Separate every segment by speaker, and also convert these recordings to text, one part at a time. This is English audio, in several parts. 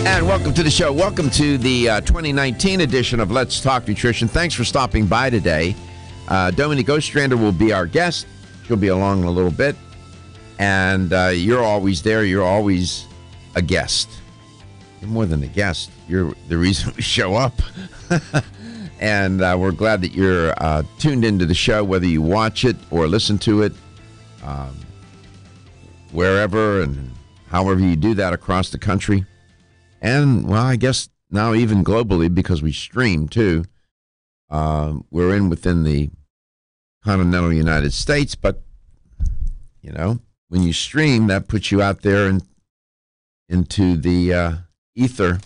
Speaker 1: And welcome to the show. Welcome to the 2019 edition of Let's Talk Nutrition. Thanks for stopping by today. Dominique Ostrander will be our guest. She'll be along in a little bit. And you're always there. You're always a guest. You're more than a guest. You're the reason we show up. And we're glad that you're tuned into the show, whether you watch it or listen to it, wherever and however you do that across the country. And, well, I guess now even globally, because we stream, too. We're within the continental United States, but, you know, when you stream, that puts you out there and into the ether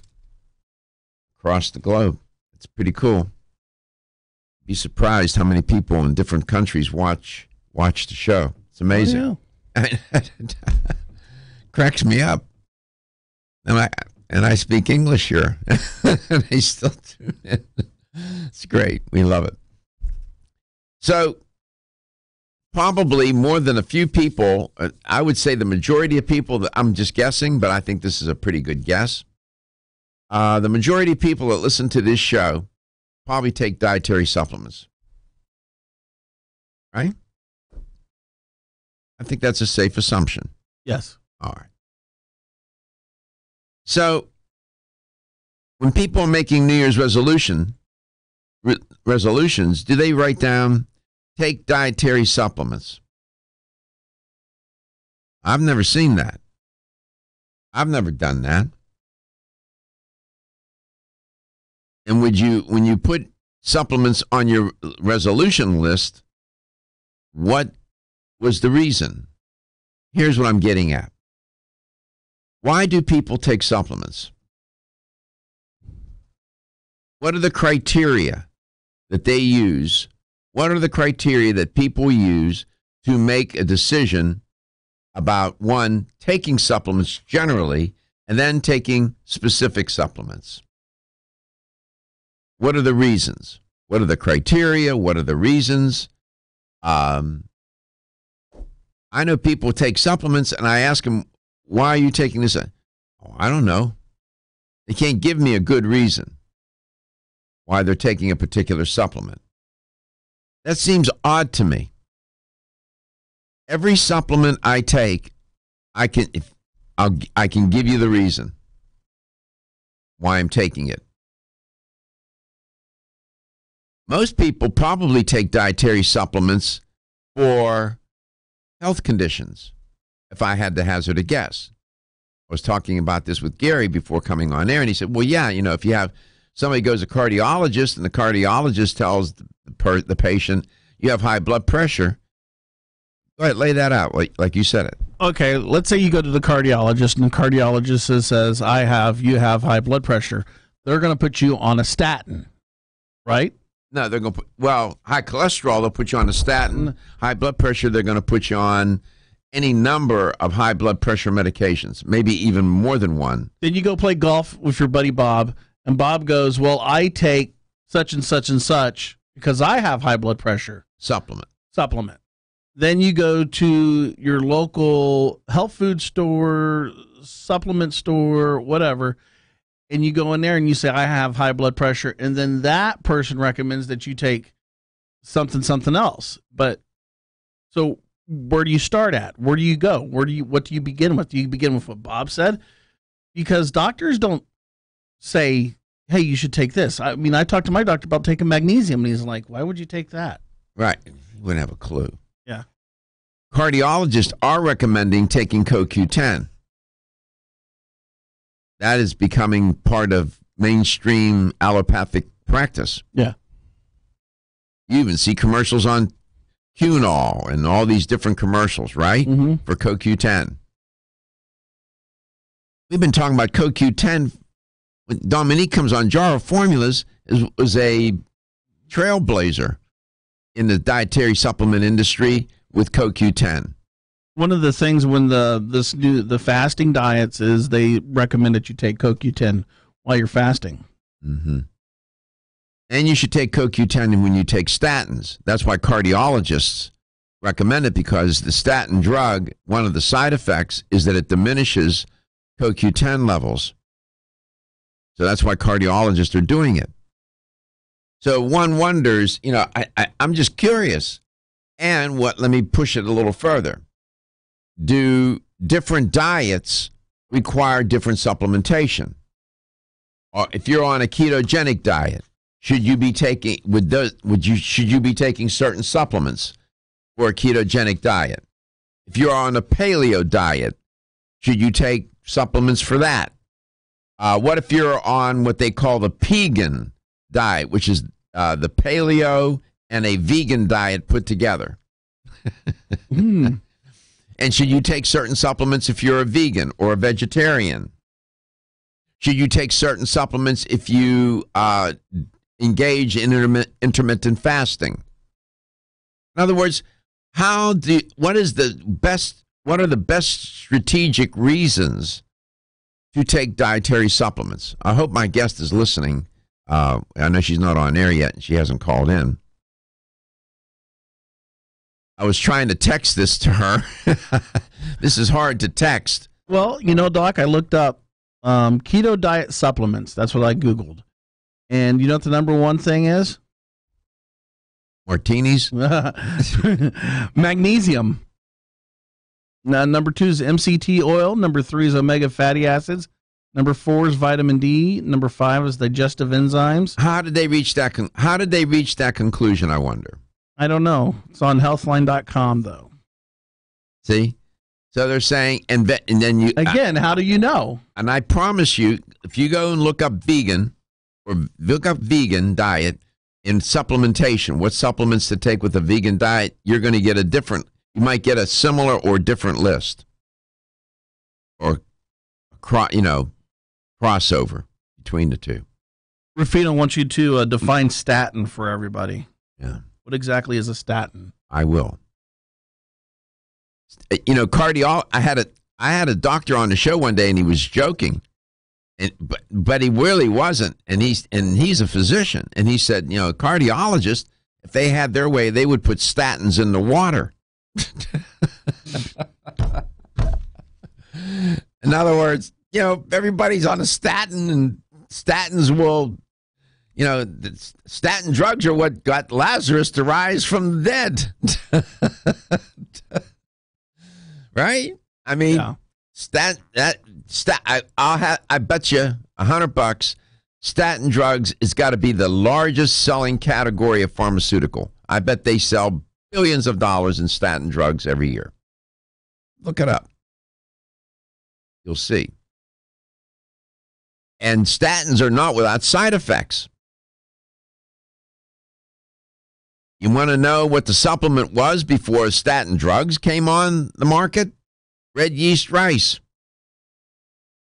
Speaker 1: across the globe. It's pretty cool. Be surprised how many people in different countries watch the show. It's amazing. Oh, yeah. Cracks me up. And I speak English here. And they still tune in. It's great. We love it. So, probably more than a few people, I would say the majority of people, I'm just guessing, but I think this is a pretty good guess. The majority of people that listen to this show probably take dietary supplements. Right? I think that's a safe assumption.
Speaker 2: Yes.
Speaker 1: All right. So, when people are making New Year's resolutions, do they write down, take dietary supplements? I've never seen that. I've never done that. And when you put supplements on your resolution list, what was the reason? Here's what I'm getting at. Why do people take supplements? What are the criteria that they use? What are the criteria that people use to make a decision about, one, taking supplements generally, and then taking specific supplements? What are the reasons? What are the criteria? What are the reasons? I know people take supplements, and I ask them, why are you taking this? Oh, I don't know. They can't give me a good reason why they're taking a particular supplement. That seems odd to me. Every supplement I take, I can give you the reason why I'm taking it. Most people probably take dietary supplements for health conditions, if I had to hazard a guess. I was talking about this with Gary before coming on air, and he said, well, yeah, you know, if you have somebody goes to a cardiologist and the cardiologist tells the patient you have high blood pressure, go ahead, lay that out like you said it.
Speaker 2: Okay, let's say you go to the cardiologist and the cardiologist says, you have high blood pressure. They're going to put you on a statin, right?
Speaker 1: No, they're going to high cholesterol, they'll put you on a statin. High blood pressure, they're going to put you on any number of high blood pressure medications, maybe even more than one. Then
Speaker 2: you go play golf with your buddy Bob, and Bob goes, well, I take such and such and such because I have high blood pressure.
Speaker 1: Supplement.
Speaker 2: Then you go to your local health food store, supplement store, whatever, and you go in there and you say, I have high blood pressure, and then that person recommends that you take something else. But so where do you start at? Where do you go? What do you begin with? Do you begin with what Bob said? Because doctors don't say, hey, you should take this. I mean, I talked to my doctor about taking magnesium, and he's like, why would you take that?
Speaker 1: Right. You wouldn't have a clue.
Speaker 2: Yeah.
Speaker 1: Cardiologists are recommending taking CoQ10. That is becoming part of mainstream allopathic practice.
Speaker 2: Yeah.
Speaker 1: You even see commercials on Cunol and all these different commercials, right?
Speaker 2: Mm-hmm.
Speaker 1: For CoQ10. We've been talking about CoQ10. When Dominique comes on, Jar of Formulas was a trailblazer in the dietary supplement industry with CoQ10.
Speaker 2: One of the things when the fasting diets is they recommend that you take CoQ10 while you're fasting.
Speaker 1: Mm-hmm. And you should take CoQ10 when you take statins. That's why cardiologists recommend it, because the statin drug, one of the side effects is that it diminishes CoQ10 levels. So that's why cardiologists are doing it. So one wonders, I'm just curious. And let me push it a little further. Do different diets require different supplementation? Or if you're on a ketogenic diet, should you be taking should you be taking certain supplements for a ketogenic diet? If you're on a paleo diet, should you take supplements for that? What if you're on what they call the pegan diet, which is the paleo and a vegan diet put together? And should you take certain supplements if you're a vegan or a vegetarian? Should you take certain supplements if you engage in intermittent fasting? In other words, what are the best strategic reasons to take dietary supplements? I hope my guest is listening. I know she's not on air yet. She hasn't called in. I was trying to text this to her. This is hard to text.
Speaker 2: Well, Doc, I looked up keto diet supplements. That's what I Googled. And you know what the number one thing is?
Speaker 1: Martinis?
Speaker 2: Magnesium. Now, number 2 is MCT oil. Number 3 is omega fatty acids. Number 4 is vitamin D. Number 5 is digestive enzymes.
Speaker 1: How did they reach that conclusion, I wonder?
Speaker 2: I don't know. It's on healthline.com, though.
Speaker 1: See? So they're saying, and then you...
Speaker 2: Again, how do you know?
Speaker 1: And I promise you, if you go and look up vegan, or look up vegan diet in supplementation, what supplements to take with a vegan diet, you're going to get you might get a similar or different list. Or, crossover between the two.
Speaker 2: Rafino wants you to define statin for everybody.
Speaker 1: Yeah.
Speaker 2: What exactly is a statin?
Speaker 1: I will. I had a doctor on the show one day, and he was joking, but he really wasn't. And he's a physician, and he said, cardiologists, if they had their way, they would put statins in the water. In other words, everybody's on a statin, and statins will. Statin drugs are what got Lazarus to rise from the dead. Right? I mean, yeah. I bet you $100 statin drugs has got to be the largest selling category of pharmaceutical. I bet they sell billions of dollars in statin drugs every year. Look it up. You'll see. And statins are not without side effects. You want to know what the supplement was before statin drugs came on the market? Red yeast rice.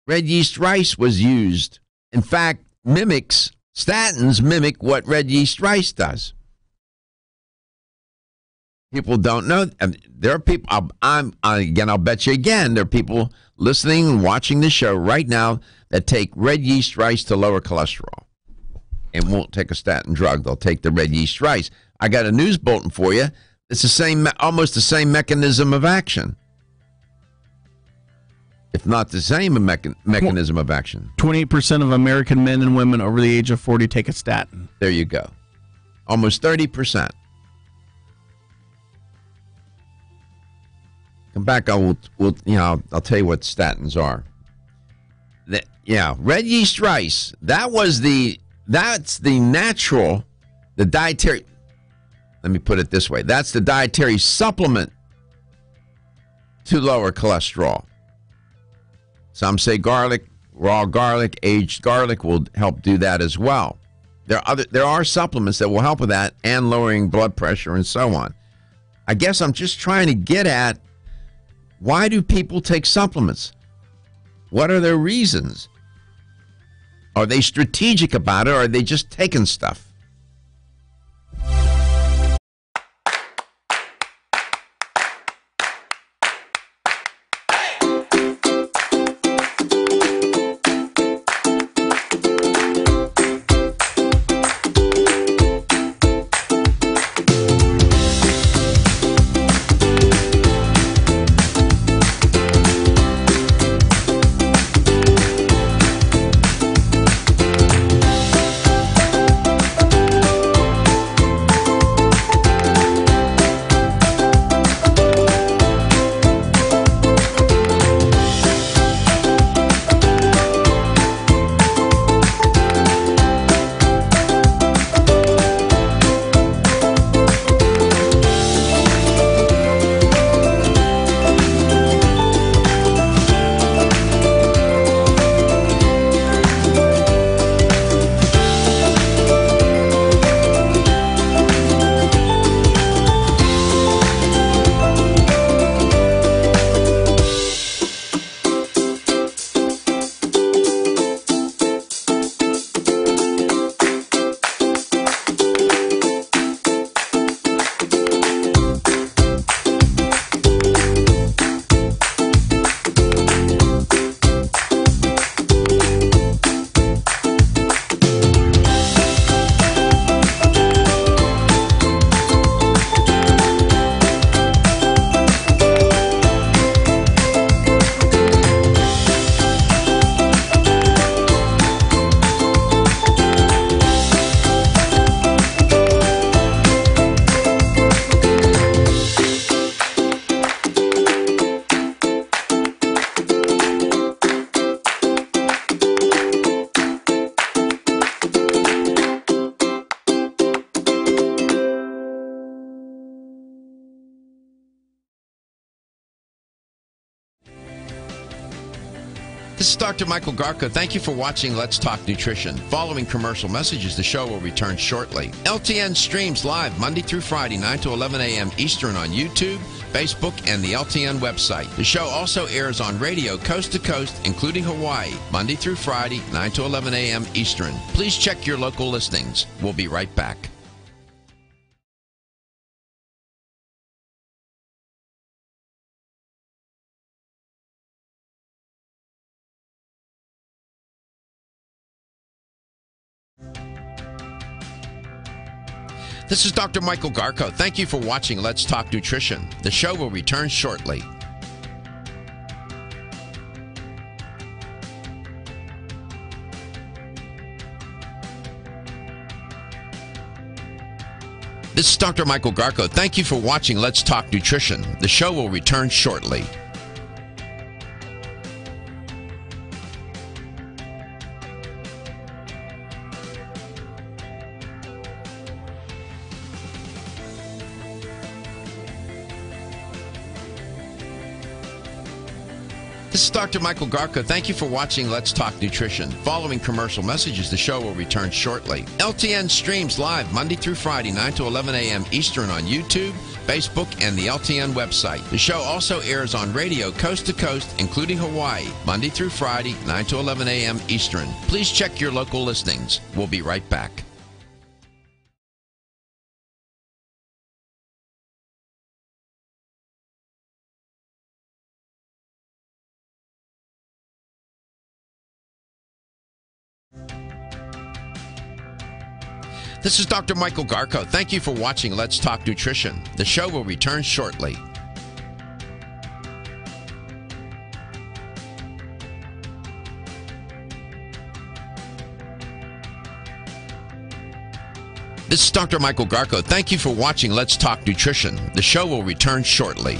Speaker 1: Red yeast rice was used. In fact, statins mimic what red yeast rice does. People don't know. There are people, I'll bet you again, there are people listening and watching the show right now that take red yeast rice to lower cholesterol and won't take a statin drug. They'll take the red yeast rice. I got a news bulletin for you. It's almost the same mechanism of action, if not the same mechanism of action.
Speaker 2: 28% of American men and women over the age of 40 take a statin.
Speaker 1: There you go. Almost 30%. Come back. I'll tell you what statins are. Red yeast rice. That's the natural, the dietary. Let me put it this way. That's the dietary supplement to lower cholesterol. Some say garlic, raw garlic, aged garlic will help do that as well. There are supplements that will help with that and lowering blood pressure and so on. I guess I'm just trying to get at, why do people take supplements? What are their reasons? Are they strategic about it, or are they just taking stuff? This is Dr. Michael Garko. Thank you for watching Let's Talk Nutrition. Following commercial messages, the show will return shortly. LTN streams live Monday through Friday, 9 to 11 a.m. Eastern on YouTube, Facebook, and the LTN website. The show also airs on radio coast to coast, including Hawaii, Monday through Friday, 9 to 11 a.m. Eastern. Please check your local listings. We'll be right back. This is Dr. Michael Garko. Thank you for watching Let's Talk Nutrition. The show will return shortly. This is Dr. Michael Garko. Thank you for watching Let's Talk Nutrition. The show will return shortly. This is Dr. Michael Garko. Thank you for watching Let's Talk Nutrition. Following commercial messages, the show will return shortly. LTN streams live Monday through Friday, 9 to 11 a.m. Eastern on YouTube, Facebook, and the LTN website. The show also airs on radio coast to coast, including Hawaii, Monday through Friday, 9 to 11 a.m. Eastern. Please check your local listings. We'll be right back. This is Dr. Michael Garko. Thank you for watching Let's Talk Nutrition. The show will return shortly. This is Dr. Michael Garko. Thank you for watching Let's Talk Nutrition. The show will return shortly.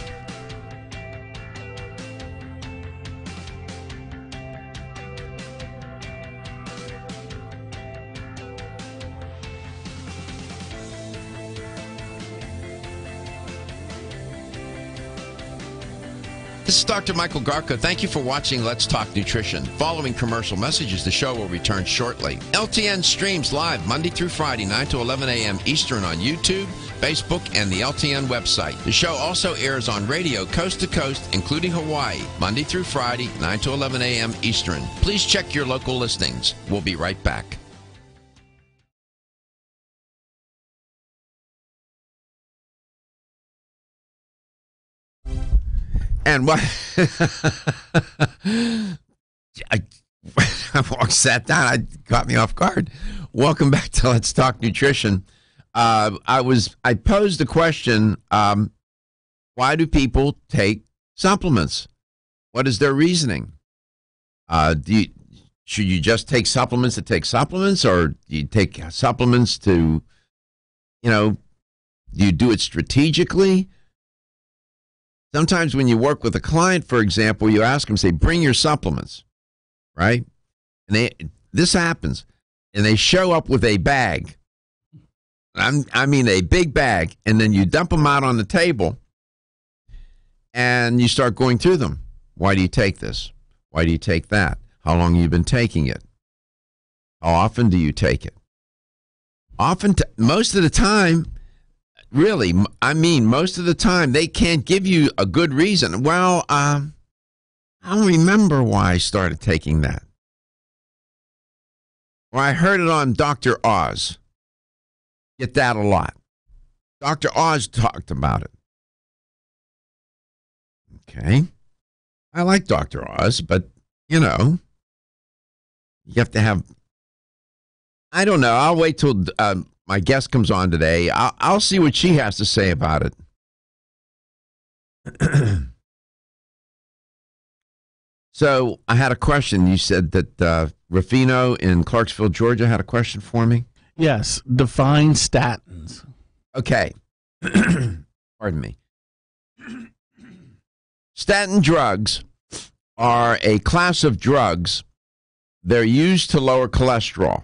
Speaker 1: This is Dr. Michael Garko. Thank you for watching Let's Talk Nutrition. Following commercial messages, the show will return shortly. LTN streams live Monday through Friday, 9 to 11 a.m. Eastern on YouTube, Facebook, and the LTN website. The show also airs on radio coast to coast, including Hawaii, Monday through Friday, 9 to 11 a.m. Eastern. Please check your local listings. We'll be right back. And what I sat down, it caught me off guard. Welcome back to Let's Talk Nutrition. I posed a question: why do people take supplements? What is their reasoning? Should you just take supplements to take supplements, or do you take supplements to, do you do it strategically? Sometimes when you work with a client, for example, you ask them, say, bring your supplements, right? And this happens, and they show up with a bag. I mean a big bag, and then you dump them out on the table, and you start going through them. Why do you take this? Why do you take that? How long have you been taking it? How often do you take it? Most of the time, really, most of the time, they can't give you a good reason. Well, I don't remember why I started taking that. Or I heard it on Dr. Oz. Get that a lot. Dr. Oz talked about it. Okay. I like Dr. Oz, but, you have to have, I don't know. I'll wait till my guest comes on today. I'll see what she has to say about it. So I had a question. You said that Rufino in Clarksville, Georgia, had a question for me?
Speaker 2: Yes. Define statins.
Speaker 1: Okay. Pardon me. Statin drugs are a class of drugs. They're used to lower cholesterol.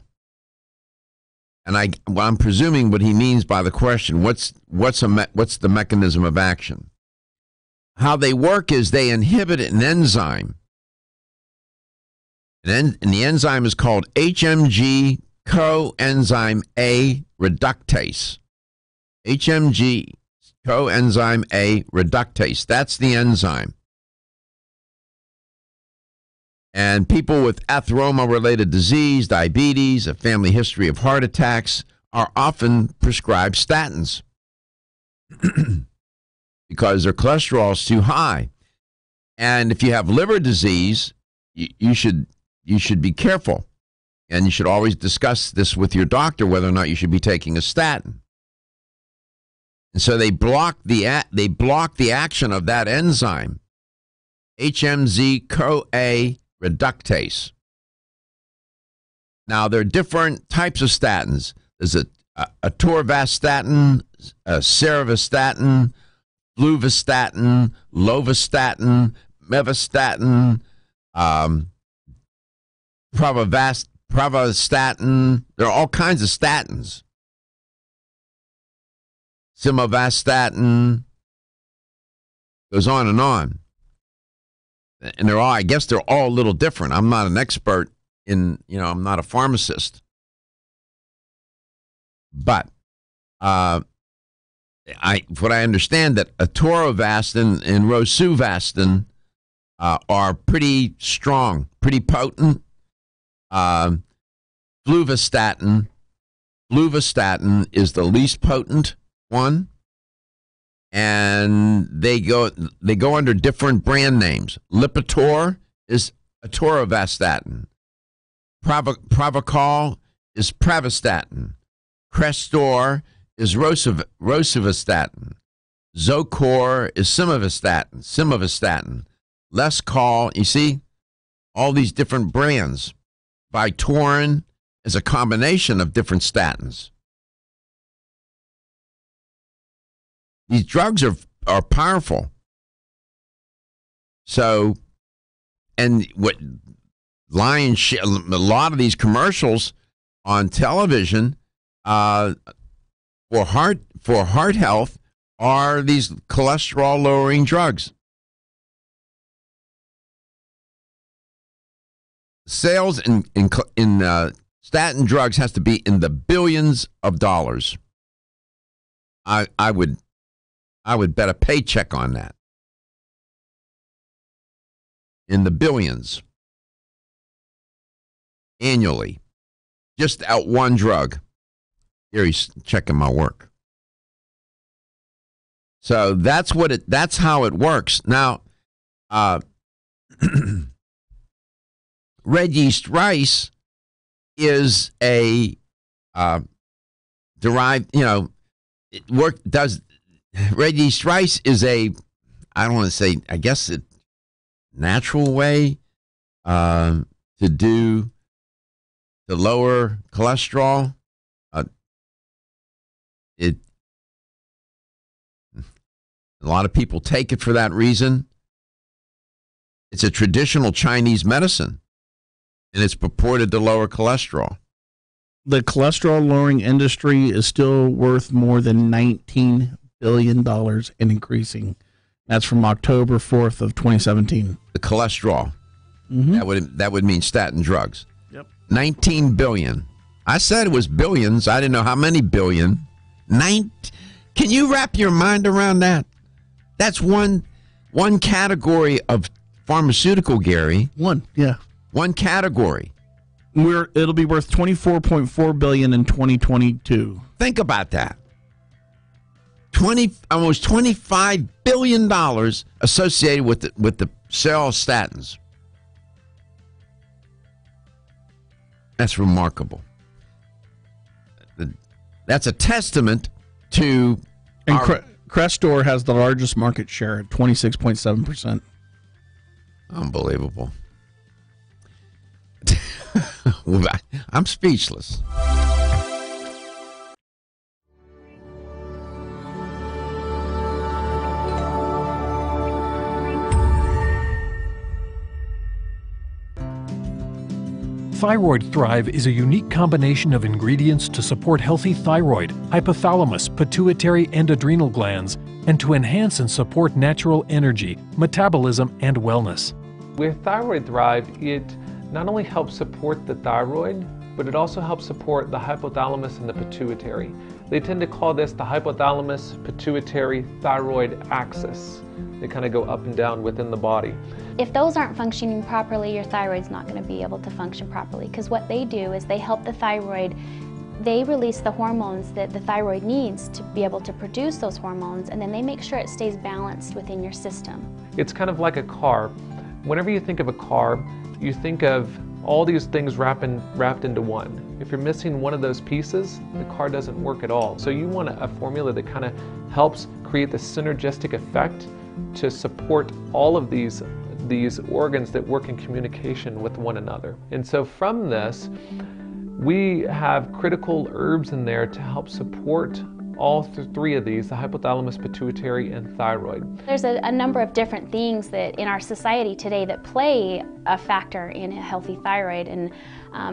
Speaker 1: And I'm presuming what he means by the question, what's the mechanism of action? How they work is they inhibit an enzyme And the enzyme is called HMG coenzyme A reductase. HMG coenzyme A reductase. That's the enzyme. And people with atheroma-related disease, diabetes, a family history of heart attacks are often prescribed statins because their cholesterol is too high. And if you have liver disease, you should be careful. And you should always discuss this with your doctor, whether or not you should be taking a statin. And so they block the action of that enzyme, HMG-CoA reductase. Now, there are different types of statins. There's a atorvastatin, a cerevastatin, fluvastatin, lovastatin, mevastatin, pravastatin. There are all kinds of statins. Simvastatin, goes on and on. And they're all, I guess they're all a little different. I'm not an expert in, I'm not a pharmacist. But what I understand that atorvastatin and rosuvastatin are pretty strong, pretty potent. Fluvastatin is the least potent one, and they go under different brand names. Lipitor is atorvastatin. Pravachol is pravastatin. Crestor is rosuvastatin. Zocor is simvastatin. Lescol, you see, all these different brands. Vytorin is a combination of different statins. These drugs are powerful. So, and what a lot of these commercials on television for heart health are these cholesterol lowering drugs. Sales in statin drugs has to be in the billions of dollars. I would bet a paycheck on that. In the billions annually, just out one drug. Here he's checking my work. So that's how it works. Now, red yeast rice is a derived, red yeast rice is I don't want to say, I guess a natural way to lower cholesterol. A lot of people take it for that reason. It's a traditional Chinese medicine, and it's purported to lower cholesterol.
Speaker 2: The cholesterol-lowering industry is still worth more than $19 billion and increasing. That's from October 4th of 2017.
Speaker 1: The cholesterol. Mm-hmm. That would mean statin drugs.
Speaker 2: Yep.
Speaker 1: 19 billion. I said it was billions. I didn't know how many billion. Can you wrap your mind around that? That's one category of pharmaceutical, Gary.
Speaker 2: One
Speaker 1: category.
Speaker 2: It'll be worth $24.4 billion in 2022.
Speaker 1: Think about that. Almost $25 billion associated with the sale of statins. That's remarkable. That's a testament to.
Speaker 2: And Crestor has the largest market share at 26.7%.
Speaker 1: Unbelievable. I'm speechless.
Speaker 3: Thyroid Thrive is a unique combination of ingredients to support healthy thyroid, hypothalamus, pituitary, and adrenal glands, and to enhance and support natural energy, metabolism, and wellness.
Speaker 4: With Thyroid Thrive, it not only helps support the thyroid, but it also helps support the hypothalamus and the pituitary. They tend to call this the hypothalamus pituitary thyroid axis. They kind of go up and down within the body.
Speaker 5: If those aren't functioning properly, your thyroid's not going to be able to function properly, because what they do is they help the thyroid. They release the hormones that the thyroid needs to be able to produce those hormones, and then they make sure it stays balanced within your system.
Speaker 4: It's kind of like a car. Whenever you think of a car, you think of all these things wrapped into one. If you're missing one of those pieces, the car doesn't work at all. So you want a formula that kind of helps create the synergistic effect to support all of these organs that work in communication with one another. And so from this, we have critical herbs in there to help support all three of these, the hypothalamus, pituitary, and thyroid.
Speaker 5: There's a number of different things that in our society today that play a factor in a healthy thyroid, and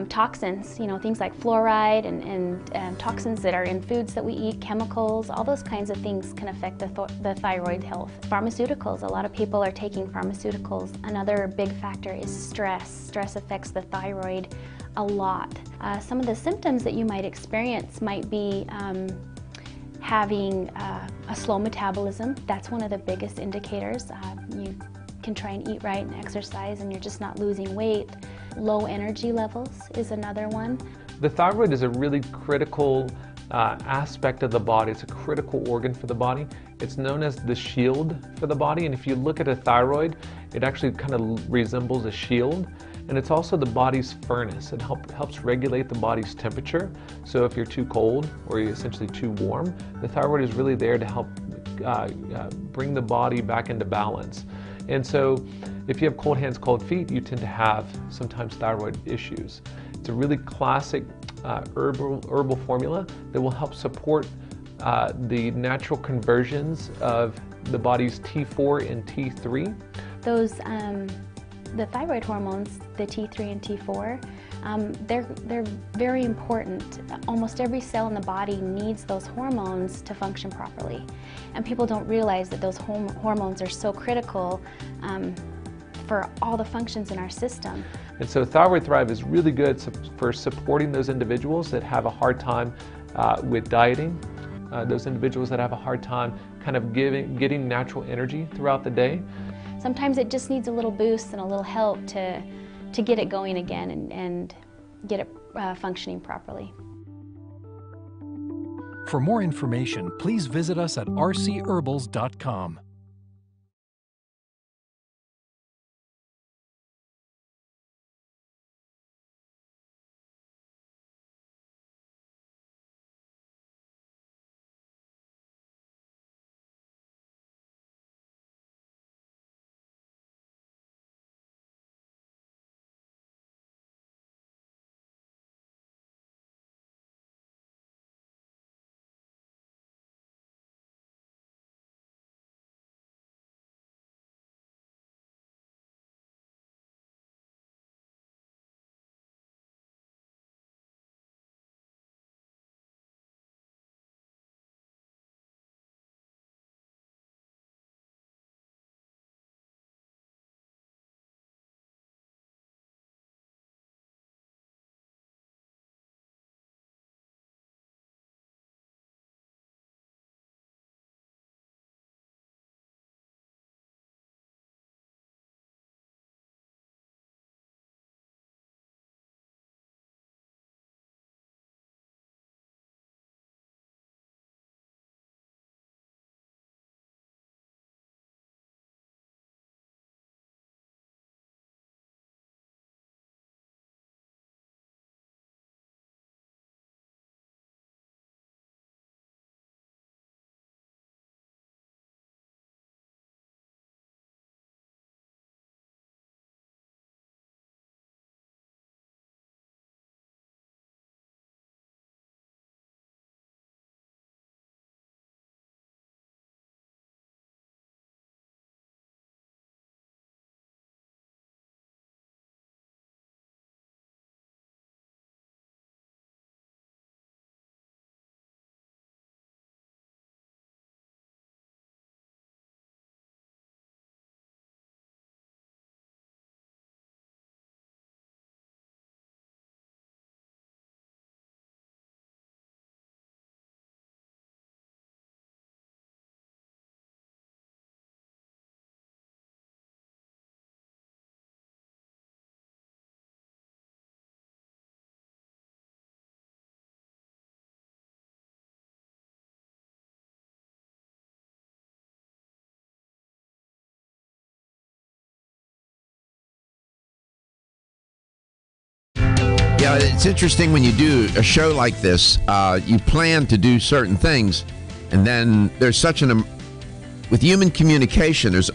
Speaker 5: toxins, things like fluoride and toxins that are in foods that we eat, chemicals, all those kinds of things can affect the thyroid health. Pharmaceuticals, a lot of people are taking pharmaceuticals. Another big factor is stress. Stress affects the thyroid a lot. Some of the symptoms that you might experience might be having a slow metabolism. That's one of the biggest indicators. You can try and eat right and exercise and you're just not losing weight. Low energy levels is another one.
Speaker 4: The thyroid is a really critical aspect of the body. It's a critical organ for the body. It's known as the shield for the body, and if you look at a thyroid, it actually kind of resembles a shield. And it's also the body's furnace. It helps regulate the body's temperature. So if you're too cold or you're essentially too warm, the thyroid is really there to help bring the body back into balance. And so if you have cold hands, cold feet, you tend to have sometimes thyroid issues. It's a really classic herbal formula that will help support the natural conversions of the body's T4 and T3.
Speaker 5: Those the thyroid hormones, the T3 and T4, they're very important. Almost every cell in the body needs those hormones to function properly. And people don't realize that those hormones are so critical for all the functions in our system.
Speaker 4: And so Thyroid Thrive is really good for supporting those individuals that have a hard time with dieting, those individuals that have a hard time kind of getting natural energy throughout the day.
Speaker 5: Sometimes it just needs a little boost and a little help to get it going again and get it functioning properly.
Speaker 3: For more information, please visit us at rcherbals.com.
Speaker 1: it's interesting when you do a show like this, you plan to do certain things, and then there's such with human communication, there's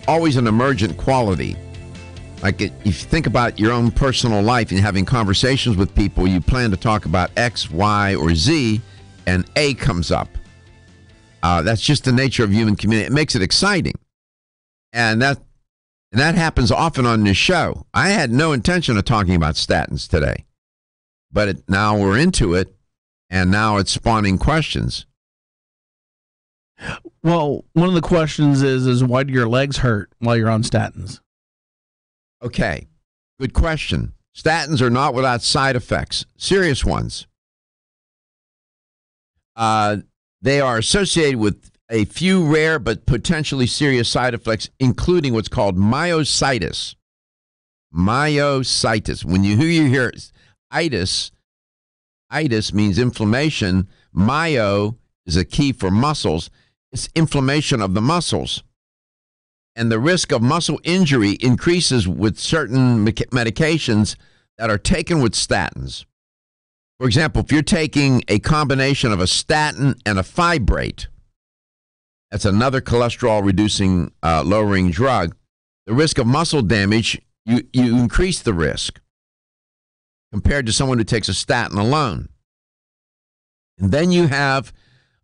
Speaker 1: always an emergent quality. Like if you think about your own personal life and having conversations with people, you plan to talk about X, Y, or Z, and A comes up. That's just the nature of human communication. It makes it exciting. And that happens often on this show. I had no intention of talking about statins today, but now we're into it, and now it's spawning questions.
Speaker 2: Well, one of the questions is why do your legs hurt while you're on statins?
Speaker 1: Okay, good question. Statins are not without side effects, serious ones. They are associated with a few rare but potentially serious side effects, including what's called myositis. Myositis. When you hear itis means inflammation. Myo is a key for muscles. It's inflammation of the muscles. And the risk of muscle injury increases with certain medications that are taken with statins. For example, if you're taking a combination of a statin and a fibrate, that's another cholesterol-reducing, lowering drug, the risk of muscle damage, you increase the risk compared to someone who takes a statin alone. And then you have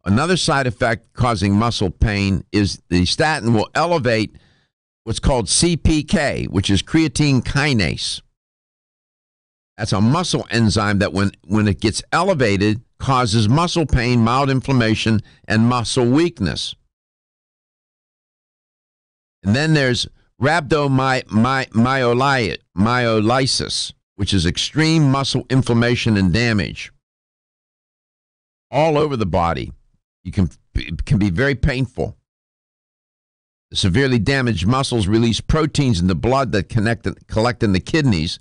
Speaker 1: another side effect causing muscle pain is the statin will elevate what's called CPK, which is creatine kinase. That's a muscle enzyme that when it gets elevated, causes muscle pain, mild inflammation, and muscle weakness. And then there's rhabdomyolysis, which is extreme muscle inflammation and damage all over the body. It can be very painful. The severely damaged muscles release proteins in the blood that collect in the kidneys.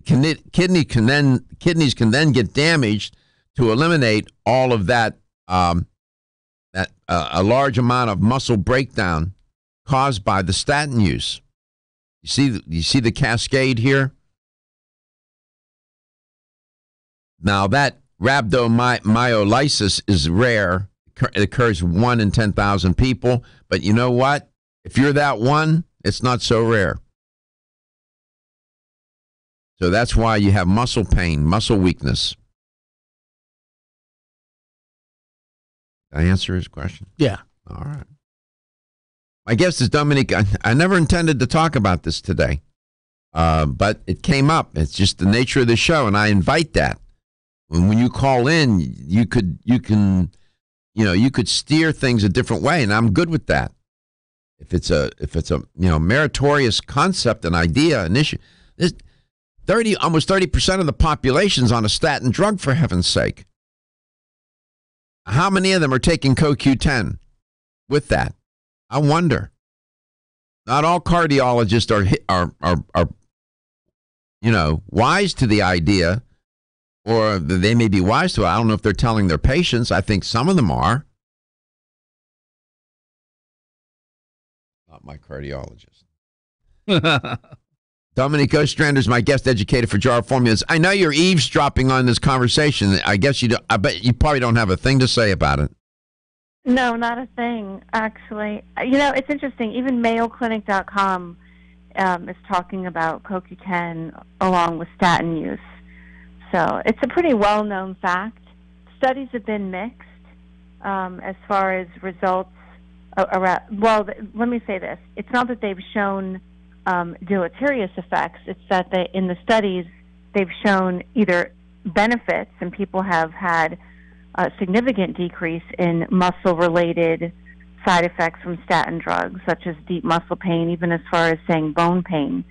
Speaker 1: Kidneys can then get damaged to eliminate all of that. A large amount of muscle breakdown caused by the statin use. You see the cascade here. Now that rhabdomyolysis is rare. It occurs 1 in 10,000 people. But you know what? If you're that one, it's not so rare. So that's why you have muscle pain, muscle weakness. Did I answer his question?
Speaker 2: Yeah.
Speaker 1: All right. My guest is Dominique. I never intended to talk about this today, but it came up. It's just the nature of the show, and I invite that. When you call in, you could steer things a different way, and I'm good with that. If it's a meritorious concept, an idea, an issue, almost 30% of the population's on a statin drug, for heaven's sake. How many of them are taking CoQ10 with that? I wonder. Not all cardiologists are wise to the idea, or they may be wise to it. I don't know if they're telling their patients. I think some of them are. Not my cardiologist. Dominique Ostrander is my guest educator for Jar Formulas. I know you're eavesdropping on this conversation. I guess you don't. I bet you probably don't have a thing to say about it.
Speaker 6: No, not a thing, actually. It's interesting. Even MayoClinic.com is talking about CoQ10 along with statin use. So it's a pretty well-known fact. Studies have been mixed as far as results around. Well, let me say this. It's not that they've shown deleterious effects. It's that in the studies they've shown either benefits, and people have had a significant decrease in muscle-related side effects from statin drugs, such as deep muscle pain, even as far as saying bone pain.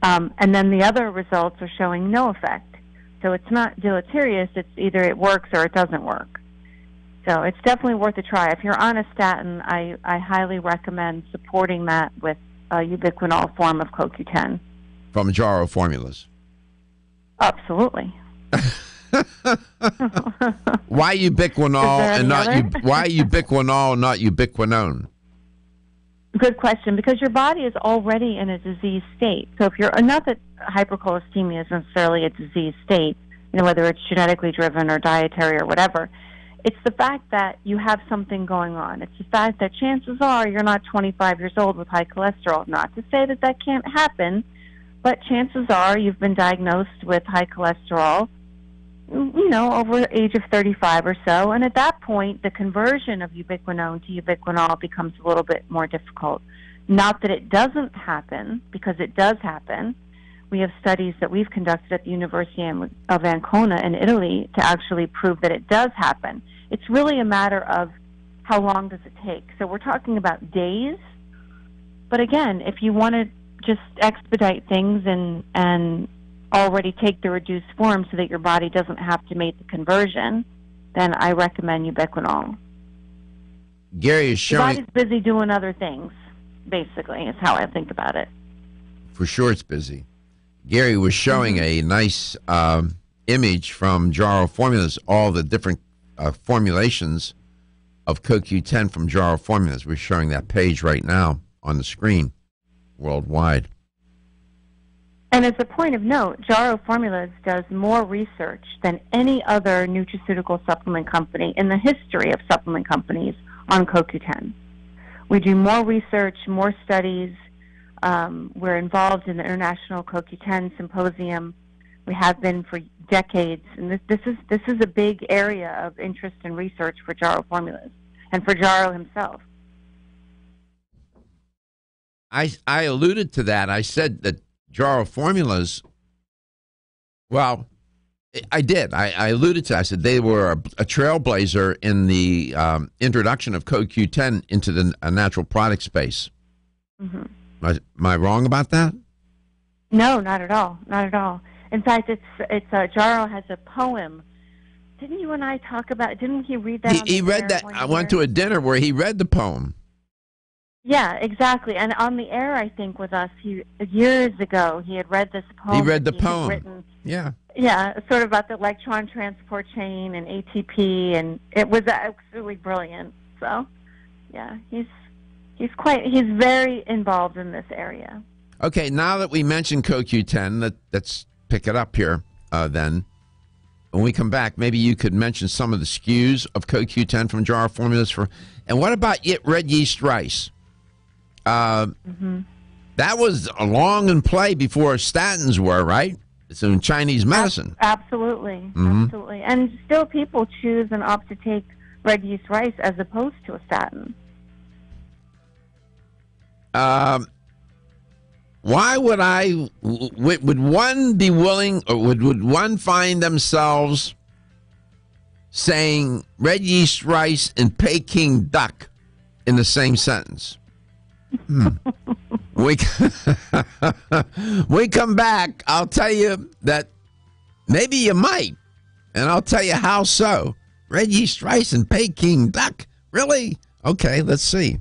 Speaker 6: And then the other results are showing no effect. So it's not deleterious. It's either it works or it doesn't work. So it's definitely worth a try. If you're on a statin, I highly recommend supporting that with a ubiquinol form of CoQ10.
Speaker 1: From Jarrow Formulas.
Speaker 6: Absolutely.
Speaker 1: Why ubiquinol and why ubiquinol, not ubiquinone?
Speaker 6: Good question. Because your body is already in a disease state. So if you're not that hypercholesteremia is necessarily a disease state, whether it's genetically driven or dietary or whatever. It's the fact that you have something going on. It's the fact that chances are you're not 25 years old with high cholesterol. Not to say that that can't happen, but chances are you've been diagnosed with high cholesterol, over the age of 35 or so. And at that point, the conversion of ubiquinone to ubiquinol becomes a little bit more difficult. Not that it doesn't happen, because it does happen. We have studies that we've conducted at the University of Ancona in Italy to actually prove that it does happen. It's really a matter of how long does it take. So we're talking about days. But again, if you want to just expedite things and already take the reduced form so that your body doesn't have to make the conversion, then I recommend ubiquinol.
Speaker 1: Gary is showing...
Speaker 6: Your body's busy doing other things, basically, is how I think about it.
Speaker 1: For sure it's busy. Gary was showing a nice image from Jarrow Formulas, all the different formulations of CoQ10 from Jarrow Formulas. We're showing that page right now on the screen worldwide.
Speaker 6: And as a point of note, Jarrow Formulas does more research than any other nutraceutical supplement company in the history of supplement companies on CoQ10. We do more research, more studies. We're involved in the International CoQ10 Symposium. We have been for decades, and this is a big area of interest and research for Jarrow Formulas and for Jarrow himself.
Speaker 1: I alluded to that. I said that Jarrow Formulas, well, I did. I alluded to it. I said they were a trailblazer in the introduction of CoQ10 into the natural product space.
Speaker 6: Mm-hmm.
Speaker 1: Am I wrong about that?
Speaker 6: No, not at all. Not at all. In fact, Jarrow has a poem. Didn't you and I talk about? Didn't he read that?
Speaker 1: He read that. I went to a dinner where he read the poem.
Speaker 6: Yeah, exactly. And on the air, I think, with us, years ago, he had read this poem.
Speaker 1: He read the poem. Written,
Speaker 6: yeah, sort of about the electron transport chain and ATP, and it was absolutely brilliant. So, yeah, he's very involved in this area.
Speaker 1: Okay, now that we mentioned CoQ10, let's pick it up here then. When we come back, maybe you could mention some of the SKUs of CoQ10 from Jarrow Formulas. And what about red yeast rice? That was a long in play before statins were, right? It's in Chinese medicine.
Speaker 6: Absolutely. Absolutely. And still people choose and opt to take red yeast rice as opposed to a statin.
Speaker 1: Why would would one be willing, or would one find themselves saying red yeast rice and Peking duck in the same sentence? We come back, I'll tell you that maybe you might, and I'll tell you how so. Red yeast rice and Peking duck? Really? Okay, let's see.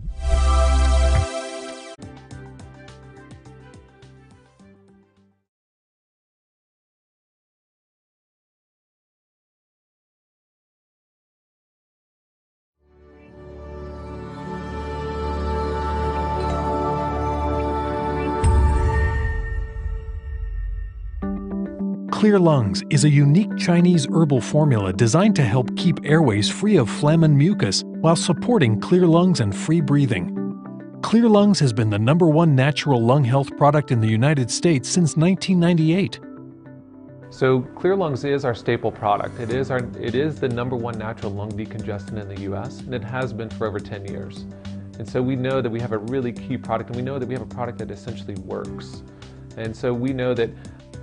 Speaker 3: Clear Lungs is a unique Chinese herbal formula designed to help keep airways free of phlegm and mucus while supporting clear lungs and free breathing. Clear Lungs has been the #1 natural lung health product in the United States since 1998.
Speaker 4: So Clear Lungs is our staple product. It is the #1 natural lung decongestant in the U.S., and it has been for over 10 years. And so we know that we have a really key product, and we know that we have a product that essentially works. And so we know that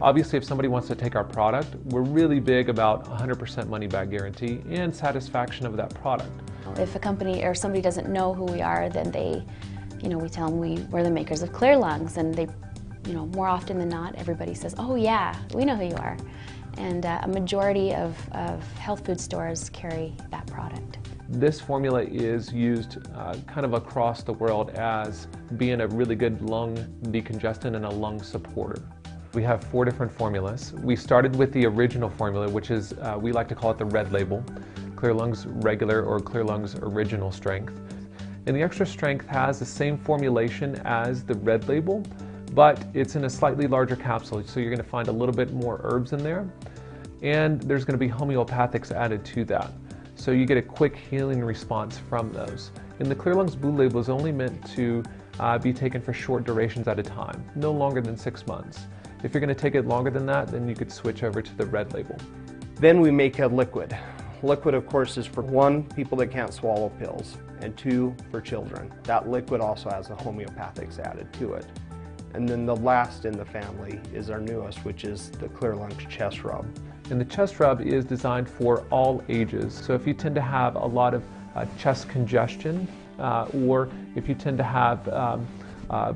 Speaker 4: obviously if somebody wants to take our product, we're really big about 100% money back guarantee and satisfaction of that product.
Speaker 5: If a company or somebody doesn't know who we are, then we tell them we're the makers of Clear Lungs, and they, more often than not, everybody says, oh yeah, we know who you are. And a majority of health food stores carry that product.
Speaker 4: This formula is used kind of across the world as being a really good lung decongestant and a lung supporter. We have 4 different formulas. We started with the original formula, which is, we like to call it the red label, Clear Lungs Regular or Clear Lungs Original Strength. And the extra strength has the same formulation as the red label, but it's in a slightly larger capsule, so you're going to find a little bit more herbs in there. and there's going to be homeopathics added to that. So you get a quick healing response from those. And the Clear Lungs Blue Label is only meant to be taken for short durations at a time, no longer than 6 months. If you're going to take it longer than that, then you could switch over to the red label.
Speaker 7: Then we make a liquid. Liquid, of course, is for 1, people that can't swallow pills, and 2, for children. That liquid also has the homeopathics added to it. And then the last in the family is our newest, which is the Clear Lungs Chest Rub.
Speaker 4: And the chest rub is designed for all ages. So if you tend to have a lot of chest congestion, or if you tend to have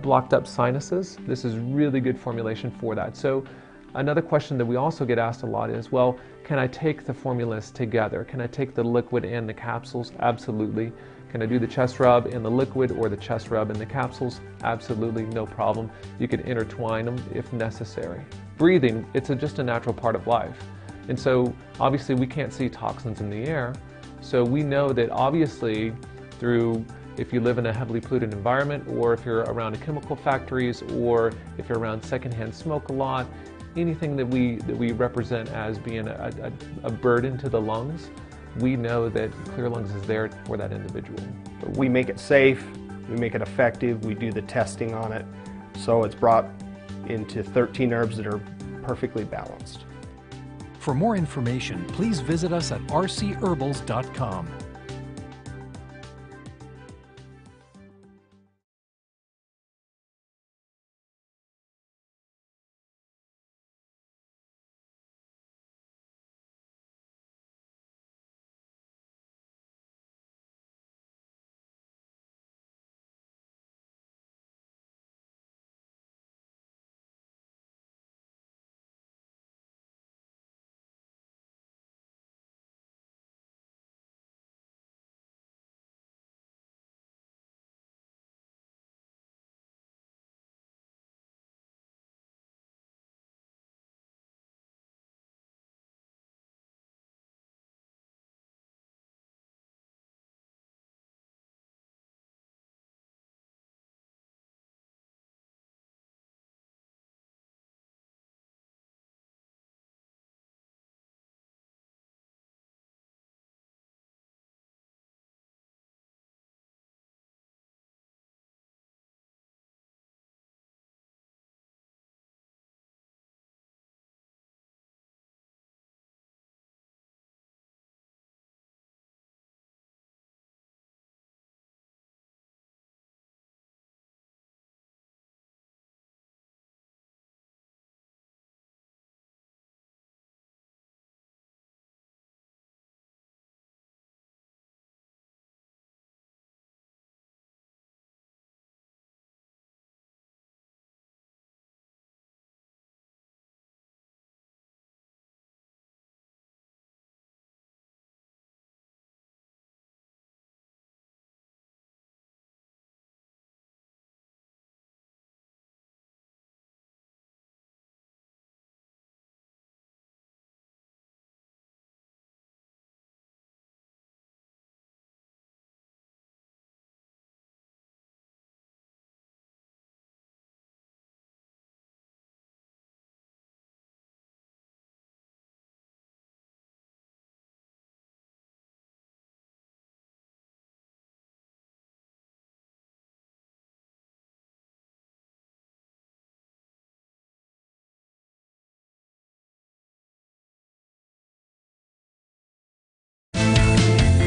Speaker 4: blocked up sinuses, this is really good formulation for that. So another question that we also get asked a lot is, well, can I take the formulas together? Can I take the liquid and the capsules? Absolutely. Can I do the chest rub in the liquid or the chest rub in the capsules? Absolutely, no problem. You can intertwine them if necessary. Breathing, it's just a natural part of life. And so obviously we can't see toxins in the air. So we know that obviously through, if you live in a heavily polluted environment, or if you're around chemical factories, or if you're around secondhand smoke a lot, anything that we represent as being a burden to the lungs, we know that Clear Lungs is there for that individual.
Speaker 7: We make it safe, we make it effective, we do the testing on it, so it's brought into 13 herbs that are perfectly balanced.
Speaker 3: For more information, please visit us at rcherbals.com.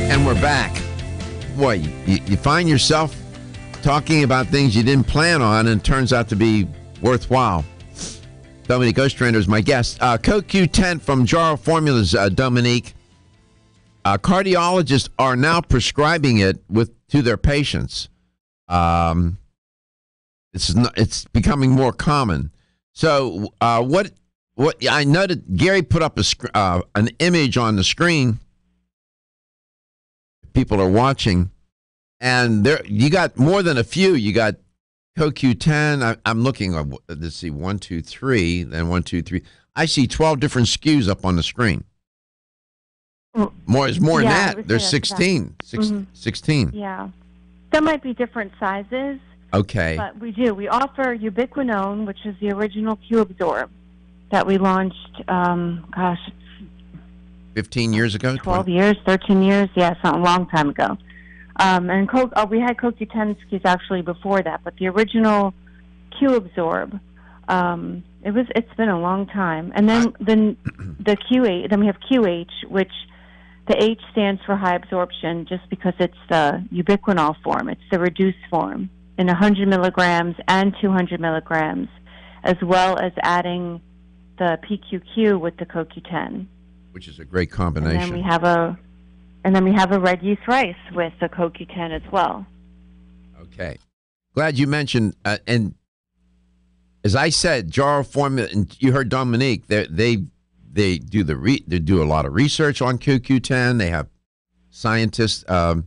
Speaker 1: And we're back. Boy, you find yourself talking about things you didn't plan on, and it turns out to be worthwhile. Dominique Ostrander is my guest. CoQ10 from Jarrow Formulas, Dominique. Cardiologists are now prescribing it to their patients. It's becoming more common. So what I noted, Gary put up an image on the screen. People are watching, and there you got more than a few. You got CoQ10. I'm looking. Let's see, 1, 2, 3, then 1, 2, 3. I see 12 different SKUs up on the screen. More than that. There's 16. 16.
Speaker 6: Yeah, there might be different sizes.
Speaker 1: Okay.
Speaker 6: But we do. We offer ubiquinone, which is the original Q-Absorb that we launched,
Speaker 1: 15 years ago?
Speaker 6: 12 years, 13 years, yeah, a long time ago. And we had CoQ10 skis actually before that, but the original Q-Absorb, it's been a long time. And then the QH, then we have QH, which the H stands for high absorption just because it's the ubiquinol form. It's the reduced form in 100 milligrams and 200 milligrams, as well as adding the PQQ with the CoQ10.
Speaker 1: Which is a great combination.
Speaker 6: And then we have a red yeast rice with the CoQ10 as well.
Speaker 1: Okay. Glad you mentioned, and as I said, Jarrow Formula, and you heard Dominique, they do a lot of research on CoQ10. They have scientists that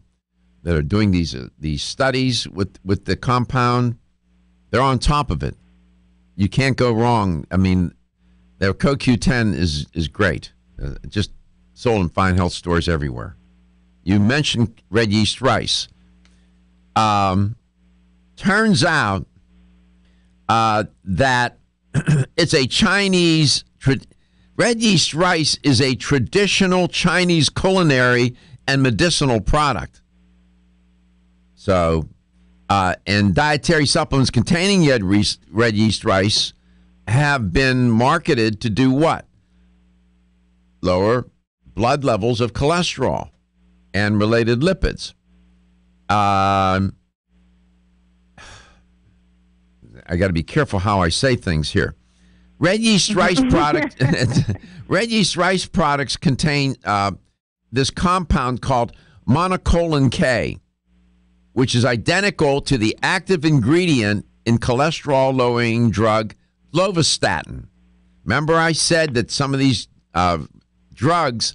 Speaker 1: are doing these studies with the compound. They're on top of it. You can't go wrong. I mean, their CoQ10 is great. Just sold in fine health stores everywhere. You mentioned red yeast rice. Turns out that it's a Chinese. Red yeast rice is a traditional Chinese culinary and medicinal product. So, and dietary supplements containing red yeast rice have been marketed to do what? Lower blood levels of cholesterol and related lipids. I got to be careful how I say things here. Red yeast rice products contain this compound called monocolin K, which is identical to the active ingredient in cholesterol-lowering drug lovastatin. Remember I said that some of these drugs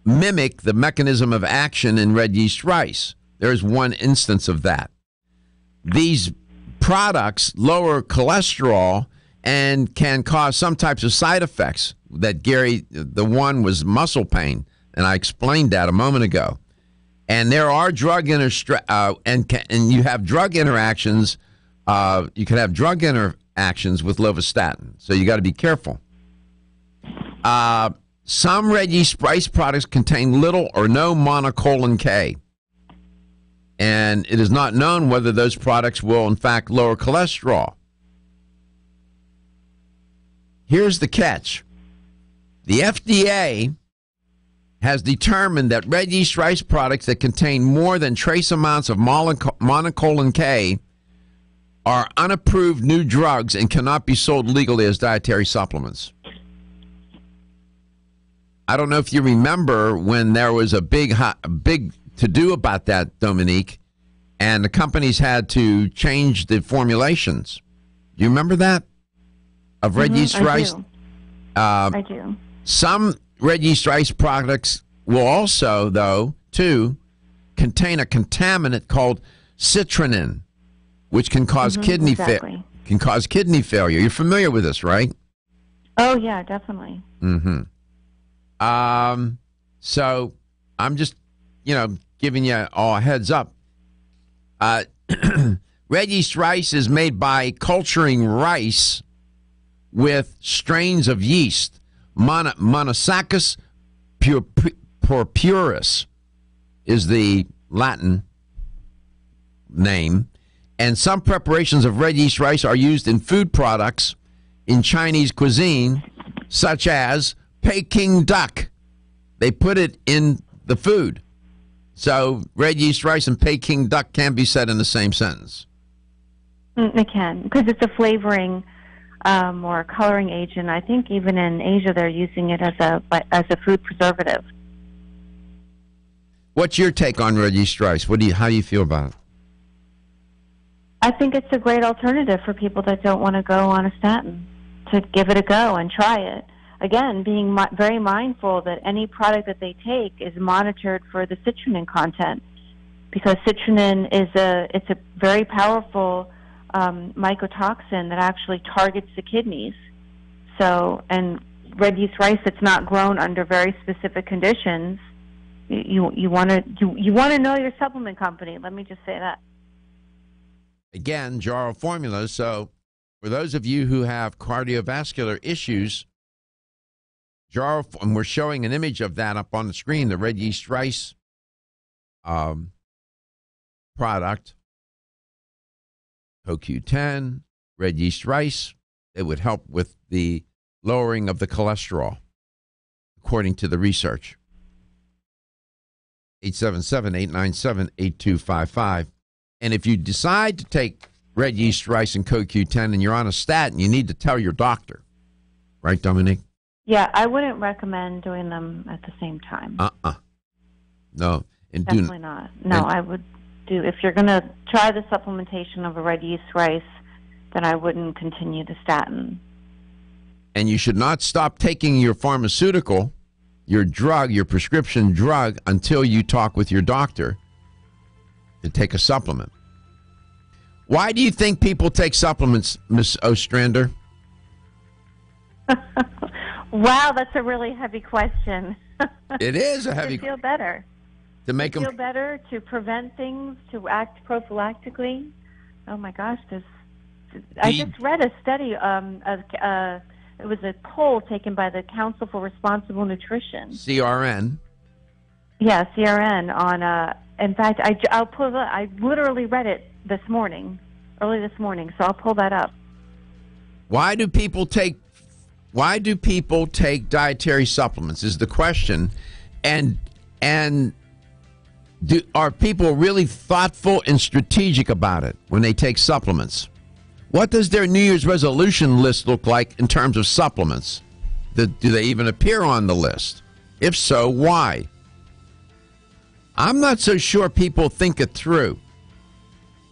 Speaker 1: mimic the mechanism of action in red yeast rice. There's one instance of that. These products lower cholesterol and can cause some types of side effects. That Gary, the one was muscle pain, and I explained that a moment ago. And there are drug and you have drug interactions. You can have drug interactions with lovastatin, so you got to be careful. Some red yeast rice products contain little or no monocolin K, and it is not known whether those products will, in fact, lower cholesterol. Here's the catch. The FDA has determined that red yeast rice products that contain more than trace amounts of monocolin K are unapproved new drugs and cannot be sold legally as dietary supplements. I don't know if you remember when there was a big to-do about that, Dominique, and the companies had to change the formulations. Do you remember that? Of red yeast rice?
Speaker 6: I do.
Speaker 1: Some red yeast rice products will also, though, too, contain a contaminant called citrulline, which can cause kidney failure. You're familiar with this, right?
Speaker 6: Oh yeah, definitely.
Speaker 1: So I'm just, giving you all a heads up. Red yeast rice is made by culturing rice with strains of yeast, Monosuccus purpureus is the Latin name, and some preparations of red yeast rice are used in food products in Chinese cuisine, such as Peking duck. They put it in the food. So red yeast rice and Peking duck can be said in the same sentence.
Speaker 6: It can, because it's a flavoring or a coloring agent. I think even in Asia they're using it as a food preservative.
Speaker 1: What's your take on red yeast rice? How do you feel about it?
Speaker 6: I think it's a great alternative for people that don't want to go on a statin, to give it a go and try it. Again, being very mindful that any product that they take is monitored for the citrulline content, because citrulline is a very powerful mycotoxin that actually targets the kidneys. So, and red yeast rice that's not grown under very specific conditions, you want to know your supplement company. Let me just say that.
Speaker 1: Again, Jarrow Formula. So, for those of you who have cardiovascular issues, jar, and we're showing an image of that up on the screen, the red yeast rice product, CoQ10, red yeast rice. It would help with the lowering of the cholesterol, according to the research. 877-897-8255. And if you decide to take red yeast rice and CoQ10 and you're on a statin, you need to tell your doctor. Right, Dominique?
Speaker 6: Yeah, I wouldn't recommend doing them at the same time.
Speaker 1: No. And
Speaker 6: definitely not. No, I would do, if you're going to try the supplementation of a red yeast rice, then I wouldn't continue the statin.
Speaker 1: And you should not stop taking your pharmaceutical, your drug, your prescription drug, until you talk with your doctor to take a supplement. Why do you think people take supplements, Miss Ostrander?
Speaker 6: Wow, that's a really heavy question.
Speaker 1: It is a heavy
Speaker 6: question. To feel better.
Speaker 1: To make them
Speaker 6: feel better, to prevent things, to act prophylactically. Oh my gosh, I just read a study. It was a poll taken by the Council for Responsible Nutrition.
Speaker 1: CRN.
Speaker 6: Yeah, CRN. On in fact, I'll pull that. I literally read it early this morning. So I'll pull that up.
Speaker 1: Why do people take dietary supplements? Is the question, and are people really thoughtful and strategic about it when they take supplements? What does their New Year's resolution list look like in terms of supplements? Do they even appear on the list? If so, why? I'm not so sure people think it through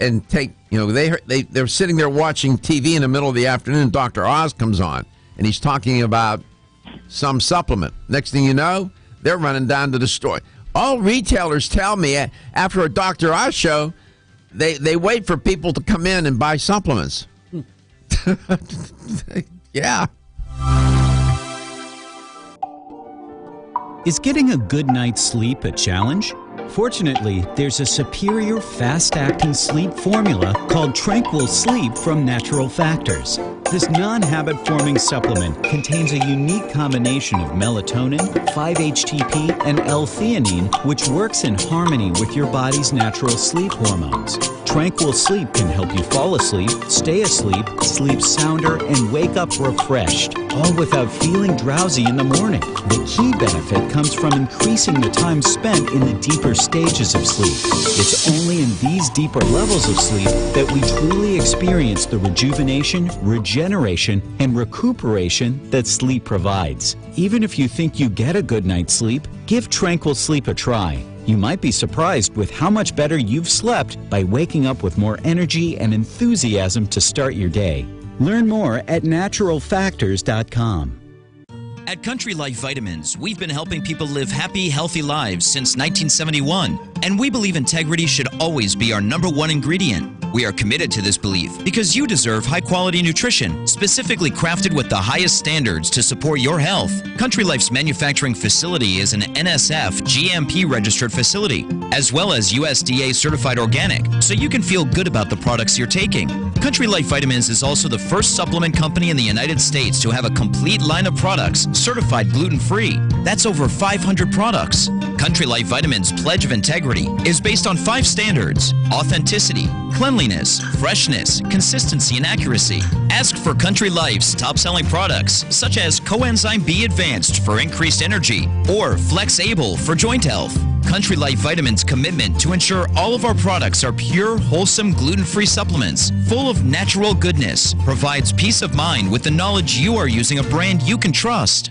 Speaker 1: and take, they're sitting there watching TV in the middle of the afternoon. Dr. Oz comes on and he's talking about some supplement. Next thing you know, they're running down to the store. All retailers tell me after a Dr. Oz show, they wait for people to come in and buy supplements. Yeah.
Speaker 8: Is getting a good night's sleep a challenge? Fortunately, there's a superior fast-acting sleep formula called Tranquil Sleep from Natural Factors. This non-habit-forming supplement contains a unique combination of melatonin, 5-HTP, and L-theanine, which works in harmony with your body's natural sleep hormones. Tranquil Sleep can help you fall asleep, stay asleep, sleep sounder, and wake up refreshed, all without feeling drowsy in the morning. The key benefit comes from increasing the time spent in the deeper stages of sleep. It's only in these deeper levels of sleep that we truly experience the rejuvenation, regeneration, and recuperation that sleep provides. Even if you think you get a good night's sleep, give Tranquil Sleep a try. You might be surprised with how much better you've slept by waking up with more energy and enthusiasm to start your day. Learn more at naturalfactors.com.
Speaker 9: At Country Life Vitamins, we've been helping people live happy, healthy lives since 1971, and we believe integrity should always be our #1 ingredient. We are committed to this belief because you deserve high-quality nutrition, specifically crafted with the highest standards to support your health. Country Life's manufacturing facility is an NSF GMP-registered facility, as well as USDA-certified organic, so you can feel good about the products you're taking. Country Life Vitamins is also the first supplement company in the United States to have a complete line of products certified gluten-free. That's over 500 products. Country Life Vitamins' pledge of integrity is based on 5 standards: authenticity, cleanliness, freshness, consistency, and accuracy. Ask for Country Life's top-selling products, such as Coenzyme B Advanced for increased energy or Flex-Able for joint health. Country Life Vitamins' commitment to ensure all of our products are pure, wholesome, gluten-free supplements full of natural goodness provides peace of mind with the knowledge you are using a brand you can trust.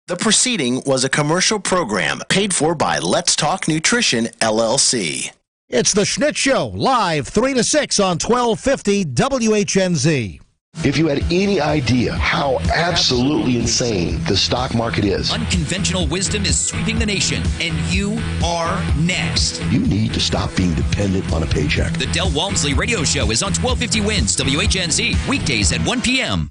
Speaker 10: The preceding was a commercial program paid for by Let's Talk Nutrition, LLC.
Speaker 11: It's the Schnitt Show, live 3 to 6 on 1250 WHNZ.
Speaker 12: If you had any idea how absolutely insane the stock market is.
Speaker 9: Unconventional wisdom is sweeping the nation, and you are next.
Speaker 12: You need to stop being dependent on a paycheck.
Speaker 9: The Del Walmsley Radio Show is on 1250 WINS WHNZ, weekdays at 1 p.m.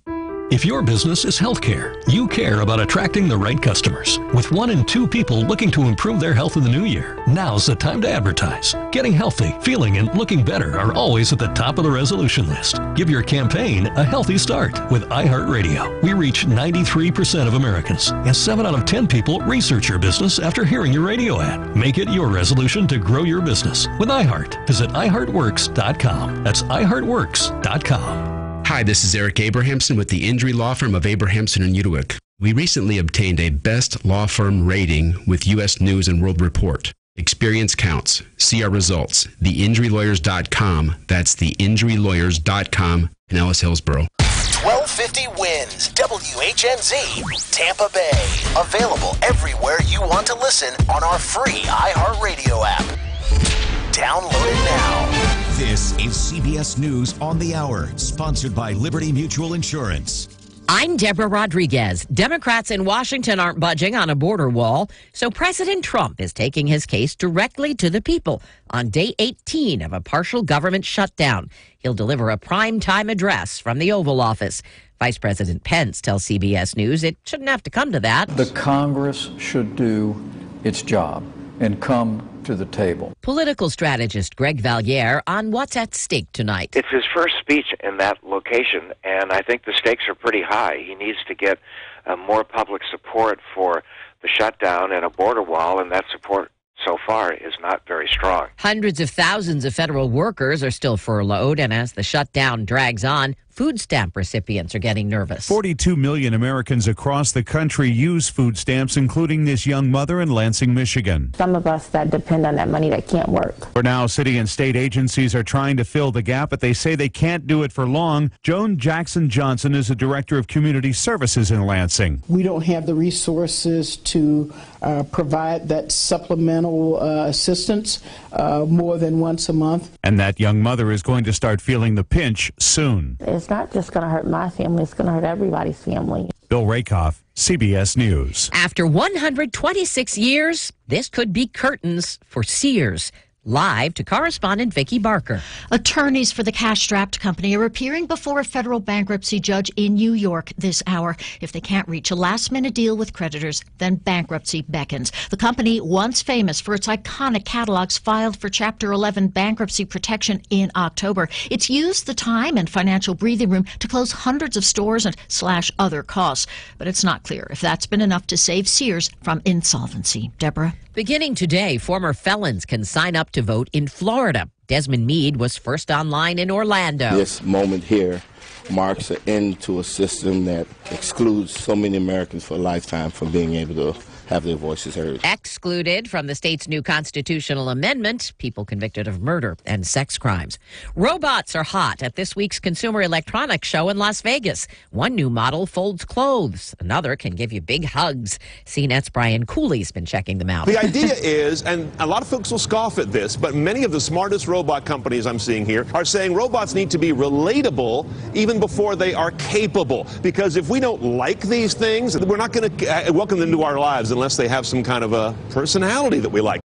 Speaker 3: If your business is healthcare, you care about attracting the right customers. With 1 in 2 people looking to improve their health in the new year, now's the time to advertise. Getting healthy, feeling, and looking better are always at the top of the resolution list. Give your campaign a healthy start with iHeartRadio. We reach 93% of Americans, and 7 out of 10 people research your business after hearing your radio ad. Make it your resolution to grow your business with iHeart. Visit iHeartWorks.com. That's iHeartWorks.com.
Speaker 13: Hi, this is Eric Abrahamson with the injury law firm of Abrahamson and Utewick. We recently obtained a best law firm rating with U.S. News and World Report. Experience counts. See our results. TheInjuryLawyers.com. That's TheInjuryLawyers.com in Ellis Hillsboro.
Speaker 10: 1250 wins. WHNZ, Tampa Bay. Available everywhere you want to listen on our free iHeartRadio app. Download it now.
Speaker 14: This is CBS News on the Hour, sponsored by Liberty Mutual Insurance.
Speaker 15: I'm Deborah Rodriguez. Democrats in Washington aren't budging on a border wall, so President Trump is taking his case directly to the people on day 18 of a partial government shutdown. He'll deliver a prime-time address from the Oval Office. Vice President Pence tells CBS News it shouldn't have to come to that.
Speaker 16: The Congress should do its job and come to the table.
Speaker 15: Political strategist Greg Valliere on what's at stake tonight.
Speaker 17: It's his first speech in that location, and I think the stakes are pretty high. He needs to get more public support for the shutdown and a border wall, and that support so far is not very strong.
Speaker 15: Hundreds of thousands of federal workers are still furloughed, and as the shutdown drags on, food stamp recipients are getting nervous.
Speaker 18: 42 million Americans across the country use food stamps, including this young mother in Lansing, Michigan.
Speaker 19: Some of us that depend on that money that can't work.
Speaker 18: For now, city and state agencies are trying to fill the gap, but they say they can't do it for long. Joan Jackson Johnson is a director of community services in Lansing.
Speaker 20: We don't have the resources to provide that supplemental assistance more than once a month.
Speaker 18: And that young mother is going to start feeling the pinch soon.
Speaker 19: It's not just going to hurt my family, it's going to hurt everybody's family.
Speaker 18: Bill Rakoff, CBS News.
Speaker 15: After 126 years, this could be curtains for Sears. Live to correspondent Vicki Barker.
Speaker 21: Attorneys for the cash-strapped company are appearing before a federal bankruptcy judge in New York this hour. If they can't reach a last-minute deal with creditors, then bankruptcy beckons. The company, once famous for its iconic catalogs, filed for Chapter 11 bankruptcy protection in October. It's used the time and financial breathing room to close hundreds of stores and slash other costs. But it's not clear if that's been enough to save Sears from insolvency. Deborah?
Speaker 15: Beginning today, former felons can sign up to vote in Florida. Desmond Meade was first online in Orlando.
Speaker 22: This moment here marks an end to a system that excludes so many Americans for a lifetime from being able to have their voices heard.
Speaker 15: Excluded from the state's new constitutional amendment, people convicted of murder and sex crimes. Robots are hot at this week's Consumer Electronics Show in Las Vegas. One new model folds clothes. Another can give you big hugs. CNET's Brian Cooley's been checking them out.
Speaker 23: The idea is, and a lot of folks will scoff at this, but many of the smartest robot companies I'm seeing here are saying robots need to be relatable even before they are capable. Because if we don't like these things, we're not going to welcome them into our lives unless they have some kind of a personality that we like.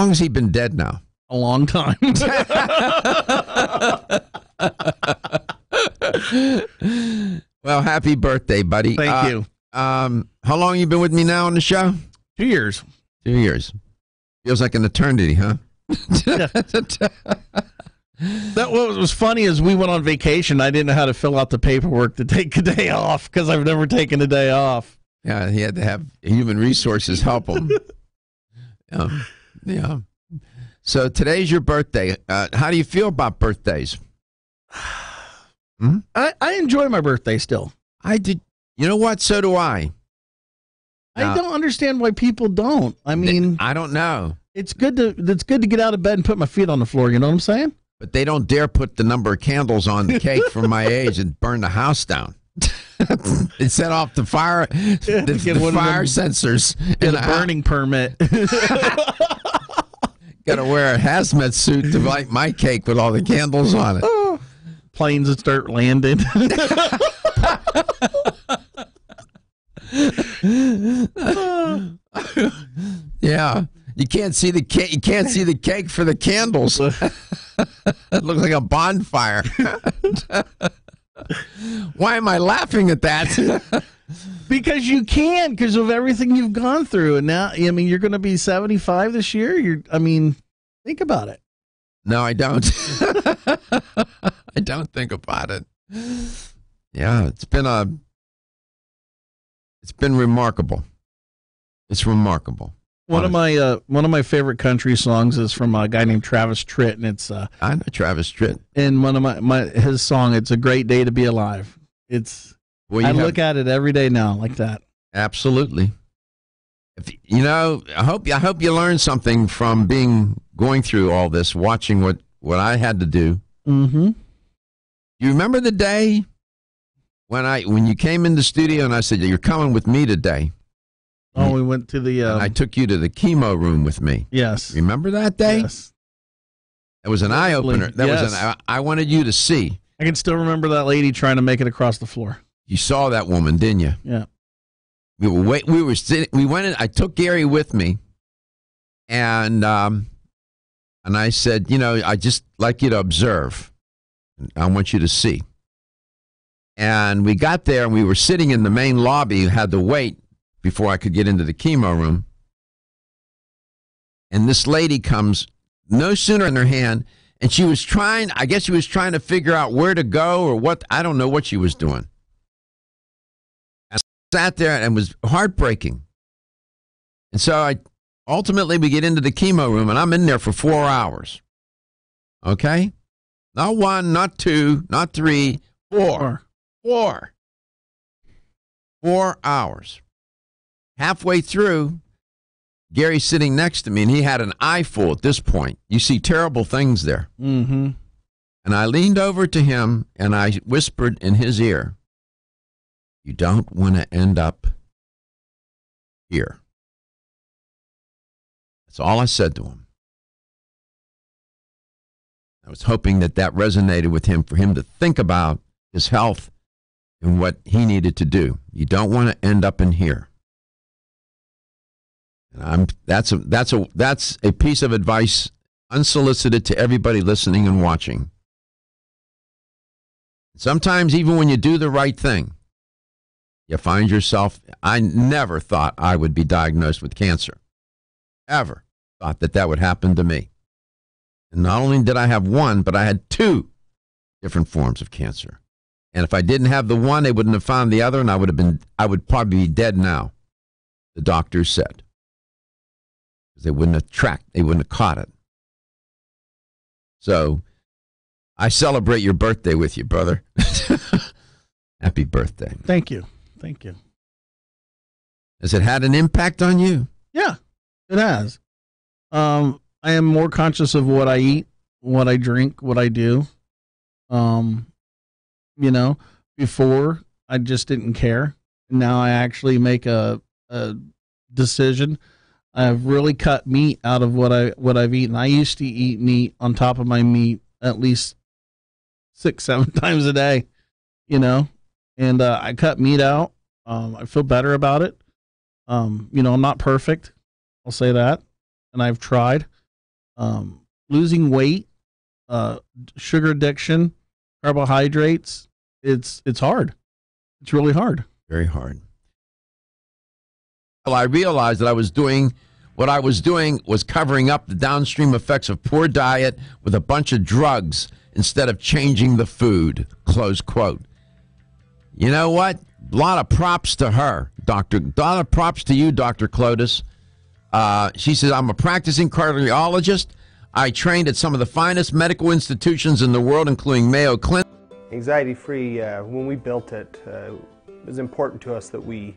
Speaker 1: long has he been dead now?
Speaker 2: A long time.
Speaker 1: Well, happy birthday, buddy.
Speaker 2: Thank you.
Speaker 1: How long you been with me now on the show?
Speaker 2: 2 years.
Speaker 1: 2 years. Feels like an eternity, huh?
Speaker 2: What was funny is we went on vacation. I didn't know how to fill out the paperwork to take a day off because I've never taken a day off.
Speaker 1: Yeah, he had to have human resources help him. Yeah. So today's your birthday. How do you feel about birthdays?
Speaker 2: I enjoy my birthday still.
Speaker 1: I did. You know what? So do I.
Speaker 2: I don't understand why people don't. I mean,
Speaker 1: I don't know.
Speaker 2: It's good to get out of bed and put my feet on the floor. You know what I'm saying?
Speaker 1: But they don't dare put the number of candles on the cake for my age and burn the house down. They set off the fire, the fire sensors,
Speaker 2: and a burning permit.
Speaker 1: Got to wear a hazmat suit to light my cake with all the candles on it.
Speaker 2: Planes that start landing.
Speaker 1: Yeah, you can't see the cake. You can't see the cake for the candles. It looks like a bonfire. Why am I laughing at that?
Speaker 2: Because you can, because of everything you've gone through, and now I mean you're going to be 75 this year. Think about it.
Speaker 1: No, I don't. I don't think about it. Yeah, it's been remarkable. It's remarkable.
Speaker 2: One of my favorite country songs is from a guy named Travis Tritt, and it's
Speaker 1: I know Travis Tritt.
Speaker 2: And one of his song, "It's a Great Day to Be Alive." I look at it every day now like that.
Speaker 1: Absolutely. I hope you learned something from going through all this, watching what I had to do.
Speaker 2: Mm-hmm.
Speaker 1: You remember the day when you came in the studio and I said, "You're coming with me today"?
Speaker 2: Oh, we went to the.
Speaker 1: And I took you to the chemo room with me.
Speaker 2: Yes.
Speaker 1: Remember that day?
Speaker 2: Yes.
Speaker 1: That was an eye opener. I wanted you to see.
Speaker 2: I can still remember that lady trying to make it across the floor.
Speaker 1: You saw that woman, didn't you?
Speaker 2: Yeah.
Speaker 1: We were sitting. We went in. I took Gary with me, and I said, I just like you to observe. I want you to see. And we got there, and we were sitting in the main lobby. Had to wait before I could get into the chemo room. And this lady comes, no sooner in her hand, and she was trying to figure out where to go or what. I don't know what she was doing. I sat there, and it was heartbreaking. And so ultimately we get into the chemo room, and I'm in there for 4 hours. Okay? Not 1, not 2, not 3, 4. 4 hours. Halfway through, Gary's sitting next to me, and he had an eyeful at this point. You see terrible things there.
Speaker 2: Mm-hmm.
Speaker 1: And I leaned over to him, and I whispered in his ear, "You don't want to end up here." That's all I said to him. I was hoping that resonated with him, for him to think about his health and what he needed to do. You don't want to end up in here. And that's a piece of advice unsolicited to everybody listening and watching. Sometimes even when you do the right thing, you find yourself. I never thought I would be diagnosed with cancer. Ever thought that would happen to me. And not only did I have one, but I had 2 different forms of cancer. And if I didn't have the one, they wouldn't have found the other, and I would probably be dead now, the doctors said. They wouldn't have caught it. So I celebrate your birthday with you, brother. Happy birthday.
Speaker 2: Thank you. Thank you.
Speaker 1: Has it had an impact on you?
Speaker 2: Yeah, it has. I am more conscious of what I eat, what I drink, what I do. Before I just didn't care. Now I actually make a decision. I've really cut meat out of what I've eaten. I used to eat meat on top of my meat at least 6-7 times a day, and I cut meat out. I feel better about it. I'm not perfect. I'll say that. And I've tried. losing weight, sugar addiction, carbohydrates. It's hard. It's really hard.
Speaker 1: Very hard. Well, I realized that what I was doing was covering up the downstream effects of poor diet with a bunch of drugs instead of changing the food, close quote. You know what? A lot of props to her, Doctor. A lot of props to you, Dr. Clotis. She says, I'm a practicing cardiologist. I trained at some of the finest medical institutions in the world, including Mayo Clinic.
Speaker 4: Anxiety Free, when we built it, it was important to us that we